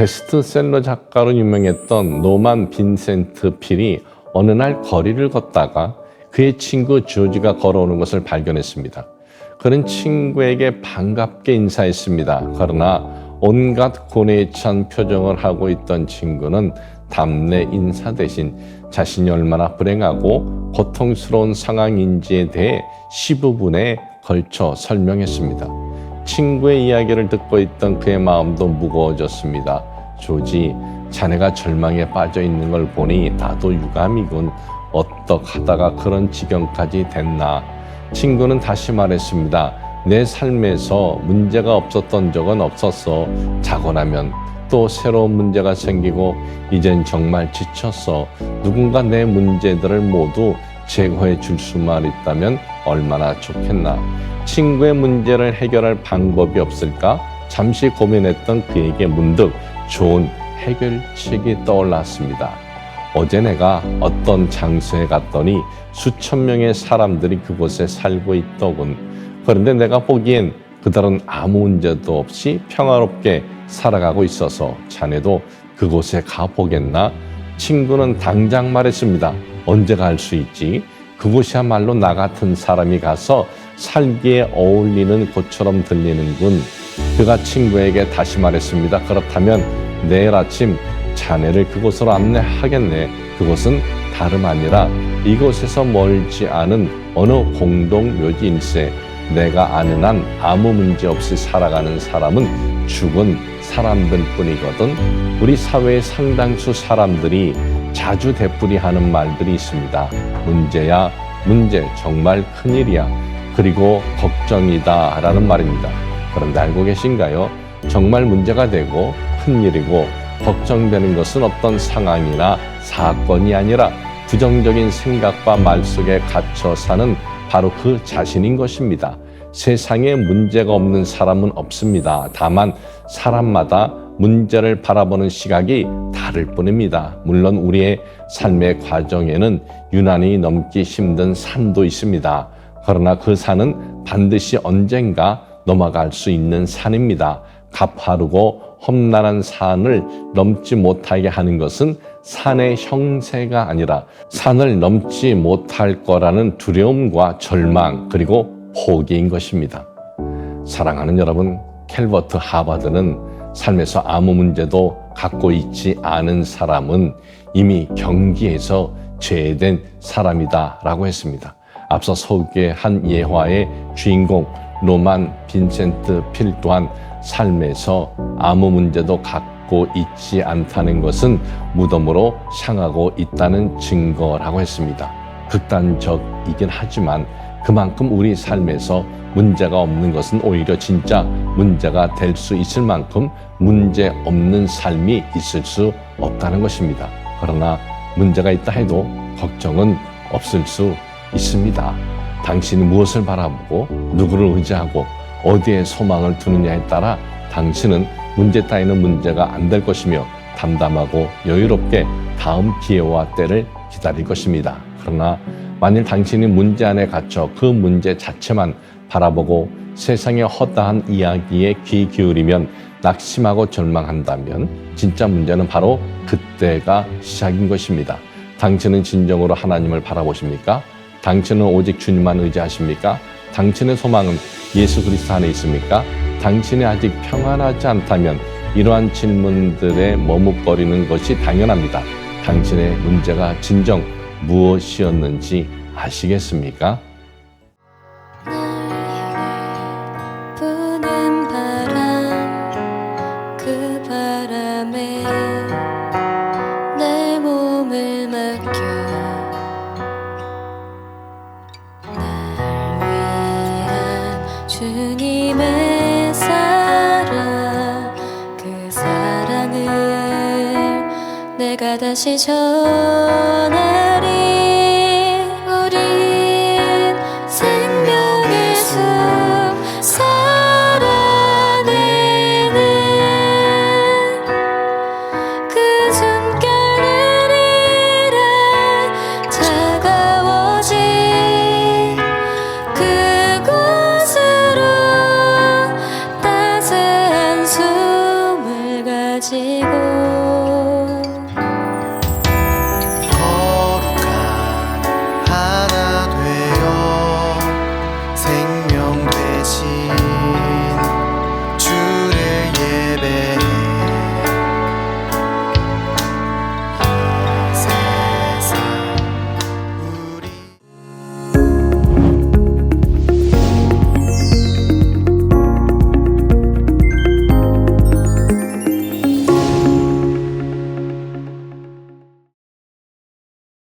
베스트셀러 작가로 유명했던 노만 빈센트 필이 어느 날 거리를 걷다가 그의 친구 조지가 걸어오는 것을 발견했습니다. 그는 친구에게 반갑게 인사했습니다. 그러나 온갖 고뇌에 찬 표정을 하고 있던 친구는 답례 인사 대신 자신이 얼마나 불행하고 고통스러운 상황인지에 대해 15분에 걸쳐 설명했습니다. 친구의 이야기를 듣고 있던 그의 마음도 무거워졌습니다. 조지, 자네가 절망에 빠져 있는 걸 보니 나도 유감이군. 어떡하다가 그런 지경까지 됐나. 친구는 다시 말했습니다. 내 삶에서 문제가 없었던 적은 없었어. 자고 나면 또 새로운 문제가 생기고 이젠 정말 지쳤어. 누군가 내 문제들을 모두 제거해 줄 수만 있다면 얼마나 좋겠나. 친구의 문제를 해결할 방법이 없을까? 잠시 고민했던 그에게 문득 좋은 해결책이 떠올랐습니다. 어제 내가 어떤 장소에 갔더니 수천 명의 사람들이 그곳에 살고 있더군. 그런데 내가 보기엔 그들은 아무 문제도 없이 평화롭게 살아가고 있어서 자네도 그곳에 가보겠나? 친구는 당장 말했습니다. 언제 갈 수 있지? 그곳이야말로 나 같은 사람이 가서 살기에 어울리는 곳처럼 들리는군. 그가 친구에게 다시 말했습니다. 그렇다면 내일 아침 자네를 그곳으로 안내하겠네. 그곳은 다름 아니라 이곳에서 멀지 않은 어느 공동묘지일세. 내가 아는 한 아무 문제 없이 살아가는 사람은 죽은 사람들 뿐이거든. 우리 사회의 상당수 사람들이 자주 되풀이하는 말들이 있습니다. 문제야 문제, 정말 큰일이야. 그리고 걱정이다 라는 말입니다. 그런데 알고 계신가요? 정말 문제가 되고 큰일이고 걱정되는 것은 어떤 상황이나 사건이 아니라 부정적인 생각과 말 속에 갇혀 사는 바로 그 자신인 것입니다. 세상에 문제가 없는 사람은 없습니다. 다만 사람마다 문제를 바라보는 시각이 다를 뿐입니다. 물론 우리의 삶의 과정에는 유난히 넘기 힘든 산도 있습니다. 그러나 그 산은 반드시 언젠가 넘어갈 수 있는 산입니다. 가파르고 험난한 산을 넘지 못하게 하는 것은 산의 형세가 아니라 산을 넘지 못할 거라는 두려움과 절망 그리고 포기인 것입니다. 사랑하는 여러분, 캘버트 하버드는 삶에서 아무 문제도 갖고 있지 않은 사람은 이미 경기에서 제외된 사람이다 라고 했습니다. 앞서 소개한 예화의 주인공 노만 빈센트 필 또한 삶에서 아무 문제도 갖고 있지 않다는 것은 무덤으로 향하고 있다는 증거라고 했습니다. 극단적이긴 하지만 그만큼 우리 삶에서 문제가 없는 것은 오히려 진짜 문제가 될 수 있을 만큼 문제 없는 삶이 있을 수 없다는 것입니다. 그러나 문제가 있다 해도 걱정은 없을 수 있습니다. 당신이 무엇을 바라보고 누구를 의지하고 어디에 소망을 두느냐에 따라 당신은 문제 따위는 문제가 안 될 것이며 담담하고 여유롭게 다음 기회와 때를 기다릴 것입니다. 그러나 만일 당신이 문제 안에 갇혀 그 문제 자체만 바라보고 세상의 허다한 이야기에 귀 기울이면 낙심하고 절망한다면 진짜 문제는 바로 그때가 시작인 것입니다. 당신은 진정으로 하나님을 바라보십니까? 당신은 오직 주님만 의지하십니까? 당신의 소망은 예수 그리스도 안에 있습니까? 당신이 아직 평안하지 않다면 이러한 질문들에 머뭇거리는 것이 당연합니다. 당신의 문제가 진정 무엇이었는지 아시겠습니까? 부는 바람, 그 바람에 내 몸을 맡겨 날 위한 주님의 사랑, 그 사랑을 내가 다시 전해